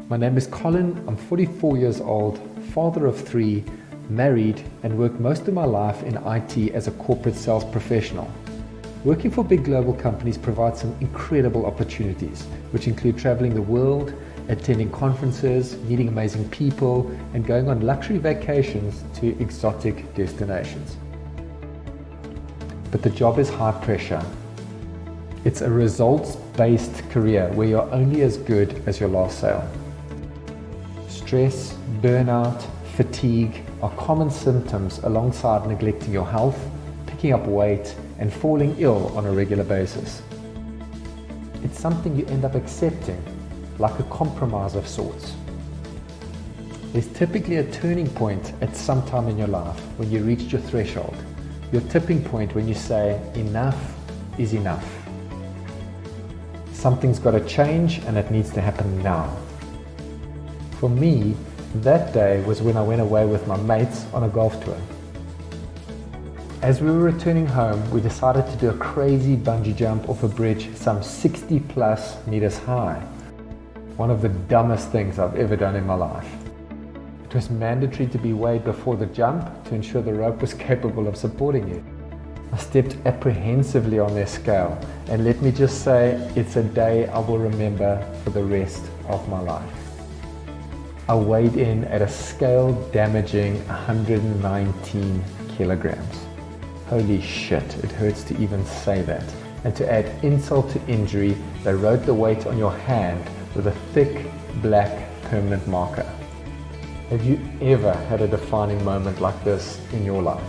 My name is Colin, I'm 44 years old, father of 3, married, and worked most of my life in IT as a corporate sales professional. Working for big global companies provides some incredible opportunities, which include traveling the world, attending conferences, meeting amazing people, and going on luxury vacations to exotic destinations. But the job is high pressure. It's a results-based career where you're only as good as your last sale. Stress, burnout, fatigue are common symptoms alongside neglecting your health, picking up weight, and falling ill on a regular basis. It's something you end up accepting, like a compromise of sorts. There's typically a turning point at some time in your life when you reached your threshold, your tipping point when you say, enough is enough. Something's got to change and it needs to happen now. For me, that day was when I went away with my mates on a golf tour. As we were returning home, we decided to do a crazy bungee jump off a bridge some 60 plus meters high. One of the dumbest things I've ever done in my life. It was mandatory to be weighed before the jump to ensure the rope was capable of supporting you. I stepped apprehensively on their scale, and let me just say, it's a day I will remember for the rest of my life. I weighed in at a scale damaging 119 kilograms. Holy shit, it hurts to even say that. And to add insult to injury, they wrote the weight on your hand with a thick, black, permanent marker. Have you ever had a defining moment like this in your life?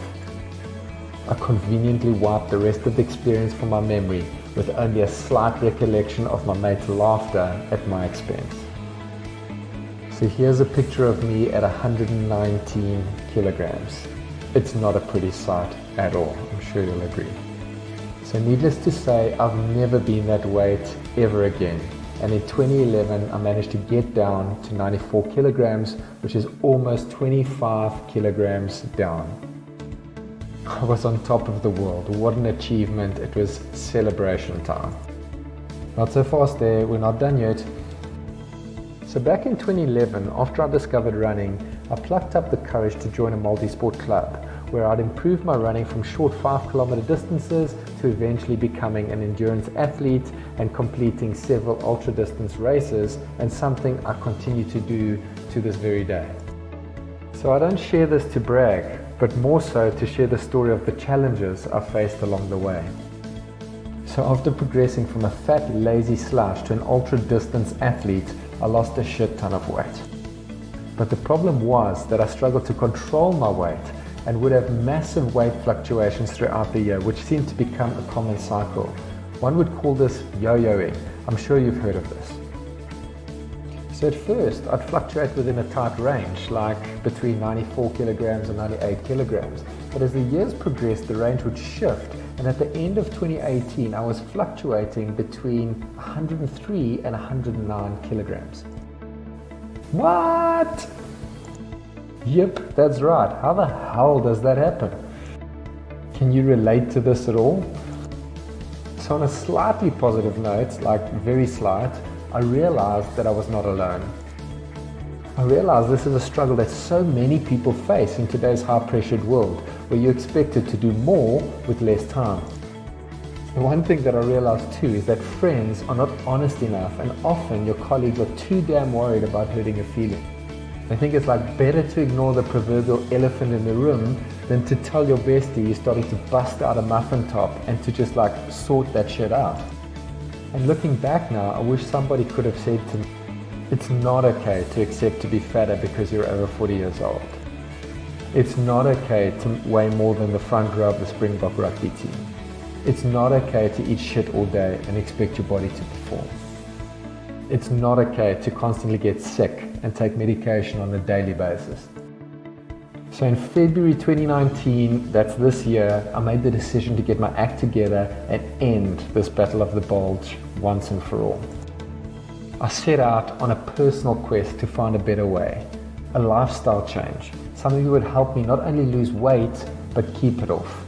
I conveniently wiped the rest of the experience from my memory with only a slight recollection of my mate's laughter at my expense. So here's a picture of me at 119 kilograms. It's not a pretty sight at all, I'm sure you'll agree. So needless to say, I've never been that weight ever again. And in 2011, I managed to get down to 94 kilograms, which is almost 25 kilograms down. I was on top of the world. What an achievement. It was celebration time. Not so fast there, we're not done yet. So back in 2011, after I discovered running, I plucked up the courage to join a multi-sport club where I'd improve my running from short 5-kilometer distances to eventually becoming an endurance athlete and completing several ultra-distance races, and something I continue to do to this very day. So I don't share this to brag, but more so to share the story of the challenges I faced along the way. So after progressing from a fat, lazy slouch to an ultra-distance athlete, I lost a shit ton of weight. But the problem was that I struggled to control my weight and would have massive weight fluctuations throughout the year, which seemed to become a common cycle. One would call this yo-yoing. I'm sure you've heard of this. So at first, I'd fluctuate within a tight range, like between 94 kilograms and 98 kilograms. But as the years progressed, the range would shift, and at the end of 2018, I was fluctuating between 103 and 109 kilograms. What? Yep, that's right. How the hell does that happen? Can you relate to this at all? So on a slightly positive note, like very slight, I realized that I was not alone. I realized this is a struggle that so many people face in today's high-pressured world, where you're expected to do more with less time. The one thing that I realized too is that friends are not honest enough, and often your colleagues are too damn worried about hurting your feelings. They think it's like better to ignore the proverbial elephant in the room than to tell your bestie you're starting to bust out a muffin top and to just like sort that shit out. And looking back now, I wish somebody could have said to me, it's not okay to accept to be fatter because you're over 40 years old. It's not okay to weigh more than the front row of the Springbok rugby team. It's not okay to eat shit all day and expect your body to perform. It's not okay to constantly get sick and take medication on a daily basis. So in February 2019, that's this year, I made the decision to get my act together and end this battle of the bulge once and for all. I set out on a personal quest to find a better way, a lifestyle change, something that would help me not only lose weight, but keep it off.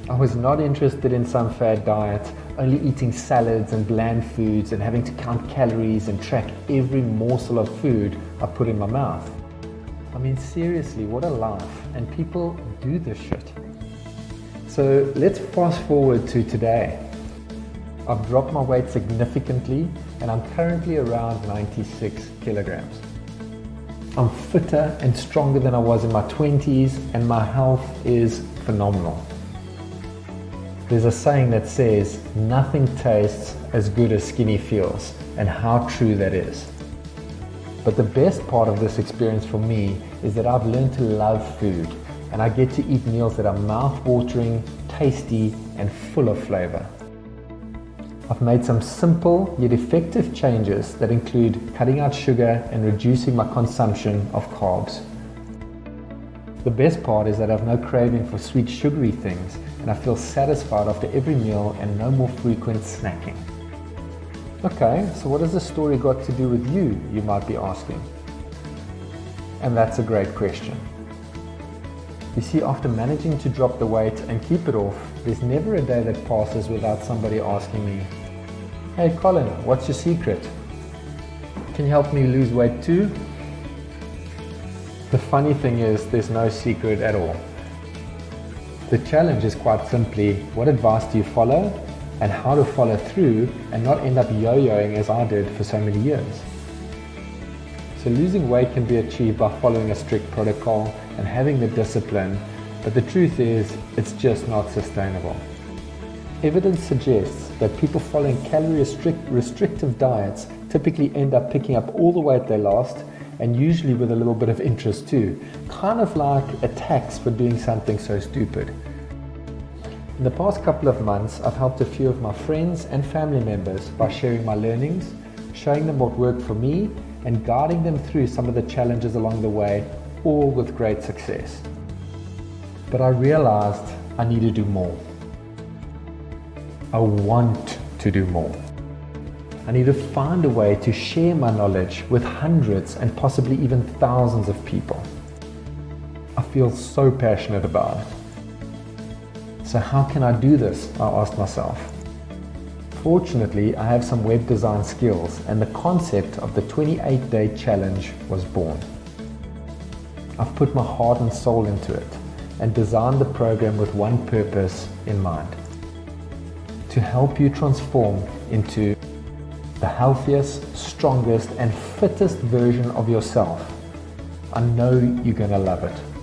I was not interested in some fad diet, only eating salads and bland foods and having to count calories and track every morsel of food I put in my mouth. I mean, seriously, what a life. And people do this shit. So let's fast forward to today. I've dropped my weight significantly and I'm currently around 96 kilograms. I'm fitter and stronger than I was in my 20s and my health is phenomenal. There's a saying that says, nothing tastes as good as skinny feels, and how true that is. But the best part of this experience for me is that I've learned to love food and I get to eat meals that are mouth-watering, tasty, and full of flavor. I've made some simple yet effective changes that include cutting out sugar and reducing my consumption of carbs. The best part is that I've no craving for sweet sugary things and I feel satisfied after every meal and no more frequent snacking. Okay, so what has this story got to do with you might be asking? And that's a great question. You see, after managing to drop the weight and keep it off, there's never a day that passes without somebody asking me, "Hey Colin, what's your secret? Can you help me lose weight too?" The funny thing is, there's no secret at all. The challenge is quite simply, what advice do you follow and how to follow through and not end up yo-yoing as I did for so many years. So losing weight can be achieved by following a strict protocol and having the discipline, but the truth is, it's just not sustainable. Evidence suggests that people following calorie-restrictive diets typically end up picking up all the weight they lost, and usually with a little bit of interest too, kind of like a tax for doing something so stupid. In the past couple of months, I've helped a few of my friends and family members by sharing my learnings, showing them what worked for me, and guiding them through some of the challenges along the way, all with great success. But I realized I need to do more. I want to do more. I need to find a way to share my knowledge with hundreds and possibly even thousands of people. I feel so passionate about it. So how can I do this? I asked myself. Fortunately, I have some web design skills and the concept of the 28-day challenge was born. I've put my heart and soul into it and designed the program with one purpose in mind: to help you transform into the healthiest, strongest, and fittest version of yourself. I know you're going to love it.